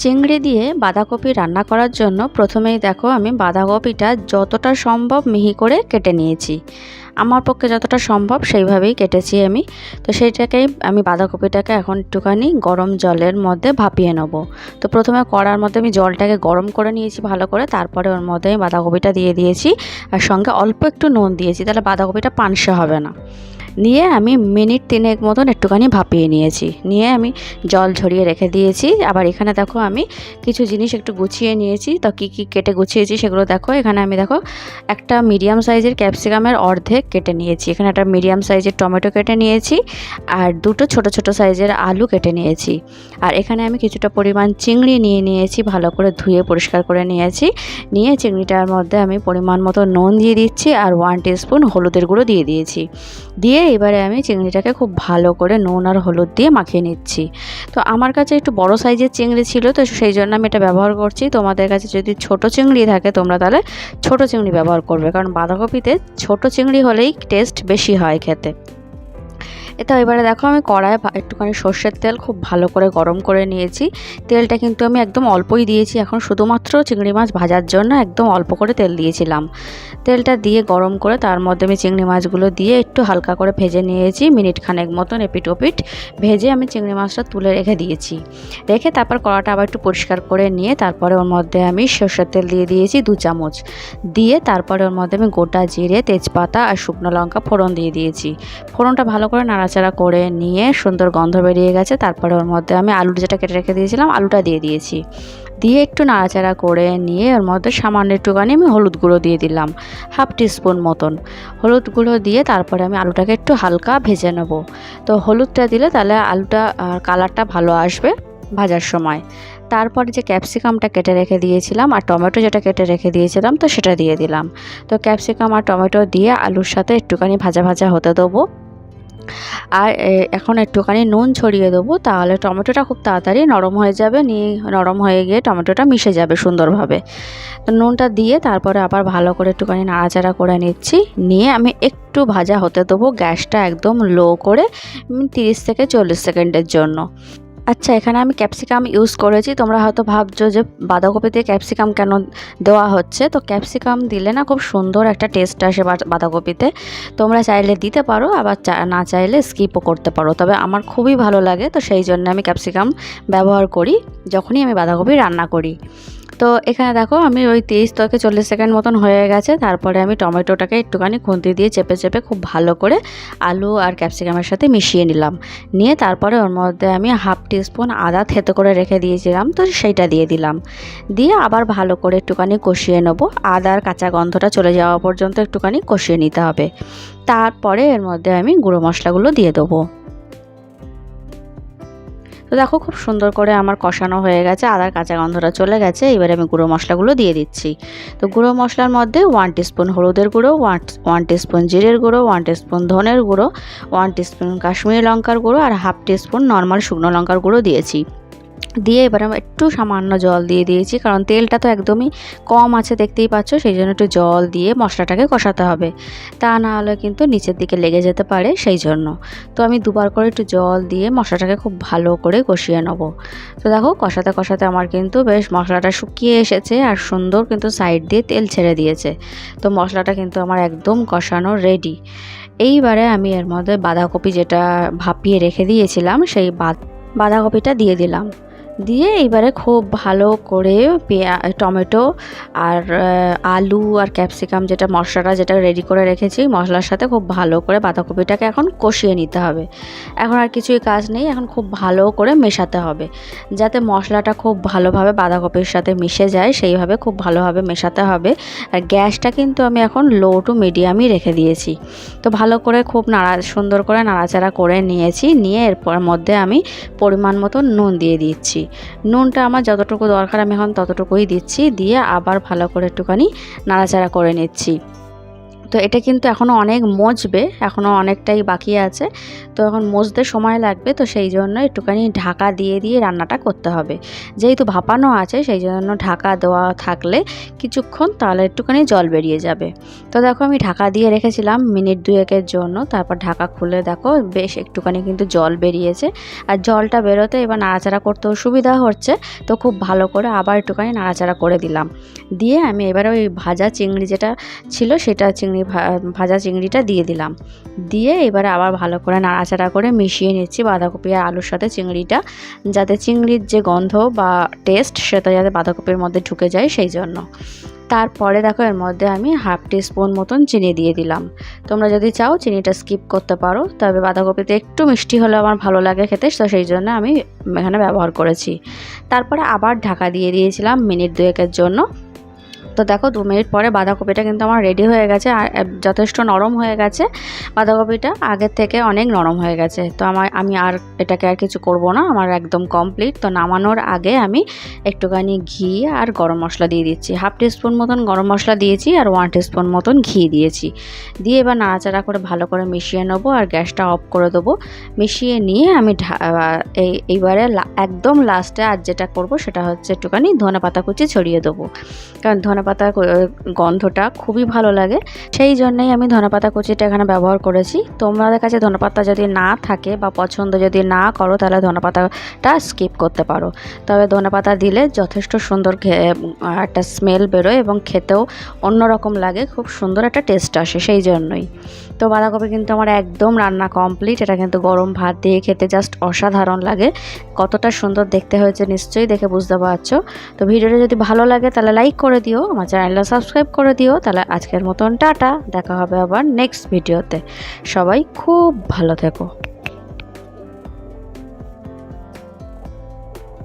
চিংড়ি দিয়ে বাঁধাকপি রান্না করার জন্য প্রথমেই দেখো আমি বাঁধাকপিটা যতটা সম্ভব মিহি করে কেটে নিয়েছি। আমার পক্ষে যতটা সম্ভব সেইভাবেই কেটেছি আমি। তো সেইটাকেই আমি বাঁধাকপিটাকে এখন একটুখানি গরম জলের মধ্যে ভাপিয়ে নেব। তো প্রথমে কড়ার মধ্যে আমি জলটাকে গরম করে নিয়েছি ভালো করে, তারপরে ওর মধ্যে আমি বাঁধাকপিটা দিয়ে দিয়েছি আর সঙ্গে অল্প একটু নুন দিয়েছি, তাহলে বাঁধাকপিটা পানসে হবে না। নিয়ে আমি মিনিট 3 মতন একটুখানি ভাপিয়ে নিয়েছি, নিয়ে আমি জল ঝরিয়ে রেখে দিয়েছি। আবার এখানে দেখো আমি কিছু জিনিস একটু গুছিয়ে নিয়েছি। তো কী কী কেটে গুছিয়েছি সেগুলো দেখো। এখানে আমি দেখো একটা মিডিয়াম সাইজের ক্যাপসিকামের অর্ধেক কেটে নিয়েছি, এখানে একটা মিডিয়াম সাইজের টমেটো কেটে নিয়েছি, আর দুটো ছোট ছোট সাইজের আলু কেটে নিয়েছি। আর এখানে আমি কিছুটা পরিমাণ চিংড়ি নিয়ে নিয়েছি, ভালো করে ধুয়ে পরিষ্কার করে নিয়েছি। নিয়ে চিংড়িটার মধ্যে আমি পরিমাণ মতো নুন দিয়ে দিচ্ছি আর 1 টিস্পুন হলুদের গুঁড়ো দিয়ে দিয়েছি। দিয়ে এবারে আমি চিংড়িটাকে খুব ভালো করে নুন আর হলুদ দিয়ে মাখিয়ে নিচ্ছি। তো আমার কাছে একটু বড় সাইজের চিংড়ি ছিল, তো সেই জন্য আমি এটা ব্যবহার করছি। তোমাদের কাছে যদি ছোট চিংড়ি থাকে তোমরা তাহলে ছোট চিংড়ি ব্যবহার করবে, কারণ বাঁধাকপিতে ছোট চিংড়ি হলেই টেস্ট বেশি হয় খেতে। এটা এবারে দেখো আমি কড়ায় একটুখানি সর্ষের তেল খুব ভালো করে গরম করে নিয়েছি। তেলটা কিন্তু আমি একদম অল্পই দিয়েছি, এখন শুধুমাত্র চিংড়ি মাছ ভাজার জন্য একদম অল্প করে তেল দিয়েছিলাম। তেলটা দিয়ে গরম করে তার মধ্যে আমি চিংড়ি মাছগুলো দিয়ে একটু হালকা করে ভেজে নিয়েছি, মিনিট খানেক মতন এপিট ওপিট ভেজে আমি চিংড়ি মাছটা তুলে রেখে দিয়েছি। রেখে তারপর কড়াটা আবার একটু পরিষ্কার করে নিয়ে তারপরে ওর মধ্যে আমি সর্ষের তেল দিয়ে দিয়েছি 2 চামচ। দিয়ে তারপরে ওর মধ্যে আমি গোটা জিরে, তেজপাতা আর শুকনো লঙ্কা ফোড়ন দিয়ে দিয়েছি। ফোড়নটা ভালো করে নাড়াচাড়া করে নিয়ে সুন্দর গন্ধ বেরিয়ে গেছে, তারপরে ওর মধ্যে আমি আলু যেটা কেটে রেখে দিয়েছিলাম আলুটা দিয়ে দিয়েছি। দিয়ে একটু নাড়াচাড়া করে নিয়ে ওর মধ্যে সামান্য একটুখানি আমি হলুদ গুঁড়ো দিয়ে দিলাম, 1/2 টিস্পুন মতন হলুদ গুঁড়ো দিয়ে তারপরে আমি আলুটাকে একটু হালকা ভেজে নেব। তো হলুদটা দিলে তাহলে আলুটা কালারটা ভালো আসবে ভাজার সময়। তারপরে যে ক্যাপসিকামটা কেটে রেখে দিয়েছিলাম আর টমেটো যেটা কেটে রেখে দিয়েছিলাম তো সেটা দিয়ে দিলাম। তো ক্যাপসিকাম আর টমেটো দিয়ে আলুর সাথে একটুখানি ভাজা ভাজা হতে দেবো। আর এখন একটুখানি নুন ছড়িয়ে দেবো, তাহলে টমেটোটা খুব তাড়াতাড়ি নরম হয়ে যাবে, নরম হয়ে গিয়ে টমেটোটা মিশে যাবে সুন্দরভাবে। তো নুনটা দিয়ে তারপরে আবার ভালো করে একটুখানি নাড়াচাড়া করে নিচ্ছি। নিয়ে আমি একটু ভাজা হতে দেবো, গ্যাসটা একদম লো করে 30 থেকে 40 সেকেন্ডের জন্য। আচ্ছা, এখানে আমি ক্যাপসিকাম ইউজ করেছি। তোমরা হয়তো ভাবছো যে বাঁধাকপিতে ক্যাপসিকাম কেন দেওয়া হচ্ছে। তো ক্যাপসিকাম দিলে না খুব সুন্দর একটা টেস্ট আসে বাঁধাকপিতে। তোমরা চাইলে দিতে পারো, আবার না চাইলে স্কিপও করতে পারো, তবে আমার খুবই ভালো লাগে, তো সেই জন্য আমি ক্যাপসিকাম ব্যবহার করি যখনই আমি বাঁধাকপি রান্না করি। তো এখানে দেখো আমি ওই 30 থেকে 40 সেকেন্ড মতন হয়ে গেছে। তারপরে আমি টমেটোটাকে একটুখানি খুন্তি দিয়ে চেপে চেপে খুব ভালো করে আলু আর ক্যাপসিকামের সাথে মিশিয়ে নিলাম। নিয়ে তারপরে ওর মধ্যে আমি 1/2 টিস্পুন আদা থেতো করে রেখে দিয়েছিলাম, তো সেইটা দিয়ে দিলাম। দিয়ে আবার ভালো করে একটুখানি কষিয়ে নেব, আদার কাঁচা গন্ধটা চলে যাওয়া পর্যন্ত একটুখানি কষিয়ে নিতে হবে। তারপরে এর মধ্যে আমি গুঁড়ো মশলাগুলো দিয়ে দেবো। তো দেখো খুব সুন্দর করে আমার কষানো হয়ে গেছে, আদার কাঁচা গন্ধটা চলে গেছে। এবারে আমি গুঁড়ো মশলাগুলো দিয়ে দিচ্ছি। তো গুঁড়ো মশলার মধ্যে 1 টিস্পুন হলুদের গুঁড়ো, 1 টিস্পুন জিরের গুঁড়ো, 1 টিস্পুন ধনের গুঁড়ো, 1 টিস্পুন কাশ্মীরি লঙ্কার গুঁড়ো আর 1/2 টিস্পুন নর্মাল শুকনো লঙ্কার গুঁড়ো দিয়েছি। দিয়ে এবার আমি একটু সামান্য জল দিয়ে দিয়েছি, কারণ তেলটা তো একদমই কম আছে দেখতেই পাচ্ছ, সেই জন্য একটু জল দিয়ে মশলাটাকে কষাতে হবে, তা না হলে কিন্তু নিচের দিকে লেগে যেতে পারে, সেই জন্য। তো আমি 2বার করে একটু জল দিয়ে মশলাটাকে খুব ভালো করে কষিয়ে নেব। তো দেখো কষাতে কষাতে আমার কিন্তু বেশ মশলাটা শুকিয়ে এসেছে আর সুন্দর কিন্তু সাইড দিয়ে তেল ছেড়ে দিয়েছে। তো মশলাটা কিন্তু আমার একদম কষানো রেডি। এইবারে আমি এর মধ্যে বাঁধাকপি যেটা ভাপিয়ে রেখে দিয়েছিলাম সেই বাঁধাকপিটা দিয়ে দিলাম। দিয়ে এবারে খুব ভালো করে টমেটো আর আলু আর ক্যাপসিকাম যেটা মশলাটা যেটা রেডি করে রেখেছি মশলার সাথে খুব ভালো করে বাঁধাকপিটাকে এখন কষিয়ে নিতে হবে। এখন আর কিছুই কাজ নেই, এখন খুব ভালো করে মেশাতে হবে, যাতে মশলাটা খুব ভালোভাবে বাঁধাকপির সাথে মিশে যায়, সেইভাবে খুব ভালোভাবে মেশাতে হবে। আর গ্যাসটা কিন্তু আমি এখন লো টু মিডিয়ামই রেখে দিয়েছি। তো ভালো করে খুব সুন্দর করে নাড়াচাড়া করে নিয়েছি। নিয়ে এরপর মধ্যে আমি পরিমাণ মতো নুন দিয়ে দিচ্ছি। নুনটা আমার যতটুকু দরকার আমি এখন ততটুকুই দিচ্ছি। দিয়ে আবার ভালো করে একটুখানি নাড়াচাড়া করে নিচ্ছি। তো এটা কিন্তু এখনও অনেক মজবে, এখনও অনেকটাই বাকি আছে, তো এখন মজতে সময় লাগবে। তো সেই জন্য একটুখানি ঢাকা দিয়ে দিয়ে রান্নাটা করতে হবে। যেহেতু ভাপানো আছে সেই জন্য ঢাকা দেওয়া থাকলে কিছুক্ষণ তাহলে একটুখানি জল বেরিয়ে যাবে। তো দেখো আমি ঢাকা দিয়ে রেখেছিলাম মিনিট 2-1-এর জন্য, তারপর ঢাকা খুলে দেখো বেশ একটুখানি কিন্তু জল বেরিয়েছে। আর জলটা বেরোতে এবার নাড়াচাড়া করতেও সুবিধা হচ্ছে, তো খুব ভালো করে আবার একটুখানি নাড়াচাড়া করে দিলাম। দিয়ে আমি এবারে ওই ভাজা চিংড়ি যেটা ছিল সেটা ভাজা চিংড়িটা দিয়ে দিলাম। দিয়ে এবারে আবার ভালো করে নাড়াচাড়া করে মিশিয়ে নিচ্ছি বাঁধাকপি আর আলুর সাথে চিংড়িটা, যাতে চিংড়ির যে গন্ধ বা টেস্ট সেটা যাতে বাঁধাকপির মধ্যে ঢুকে যায় সেই জন্য। তারপরে দেখো এর মধ্যে আমি 1/2 টিস্পুন মতন চিনি দিয়ে দিলাম। তোমরা যদি চাও চিনিটা স্কিপ করতে পারো, তবে বাঁধাকপিতে একটু মিষ্টি হলে আমার ভালো লাগে খেতে, তো সেই জন্য আমি এখানে ব্যবহার করেছি। তারপরে আবার ঢাকা দিয়ে দিয়েছিলাম মিনিট 2-1-এর জন্য। তো দেখো 2 মিনিট পরে বাঁধাকপিটা কিন্তু আমার রেডি হয়ে গেছে, আর যথেষ্ট নরম হয়ে গেছে। বাঁধাকপিটা আগের থেকে অনেক নরম হয়ে গেছে। তো আমি আর এটাকে আর কিছু করব না, আমার একদম কমপ্লিট। তো নামানোর আগে আমি একটুখানি ঘি আর গরম মশলা দিয়ে দিচ্ছি। 1/2 টিস্পুন মতন গরম মশলা দিয়েছি আর 1 টিস্পুন মতন ঘি দিয়েছি। দিয়ে এবার নাড়াচাড়া করে ভালো করে মিশিয়ে নেবো আর গ্যাসটা অফ করে দেবো। মিশিয়ে নিয়ে আমি এইবারে একদম লাস্টে আর যেটা করব সেটা হচ্ছে একটুখানি ধনেপাতা কুচি ছড়িয়ে দেবো, কারণ ধনেপাতার গন্ধটা খুবই ভালো লাগে, সেই জন্যই আমি ধনেপাতা কুচিটা এখানে ব্যবহার করেছি। তোমাদের কাছে ধনেপাতা যদি না থাকে বা পছন্দ যদি না করো তাহলে ধনেপাতাটা স্কিপ করতে পারো, তবে ধনেপাতা দিলে যথেষ্ট সুন্দর একটা স্মেল বেরোয় এবং খেতেও অন্যরকম লাগে, খুব সুন্দর একটা টেস্ট আসে সেই জন্যই। তো বাঁধাকপি কিন্তু আমার একদম রান্না কমপ্লিট। এটা কিন্তু গরম ভাত দিয়ে খেতে জাস্ট অসাধারণ লাগে। কতটা সুন্দর দেখতে হয়েছে নিশ্চয়ই দেখে বুঝতে পারছো। তো ভিডিওটা যদি ভালো লাগে তাহলে লাইক করে দিও, আমার চ্যানেলটা সাবস্ক্রাইব করে দিও। তাহলে আজকের মতন টাটা, দেখা হবে আবার নেক্সট ভিডিওতে। সবাই খুব ভালো থেকো।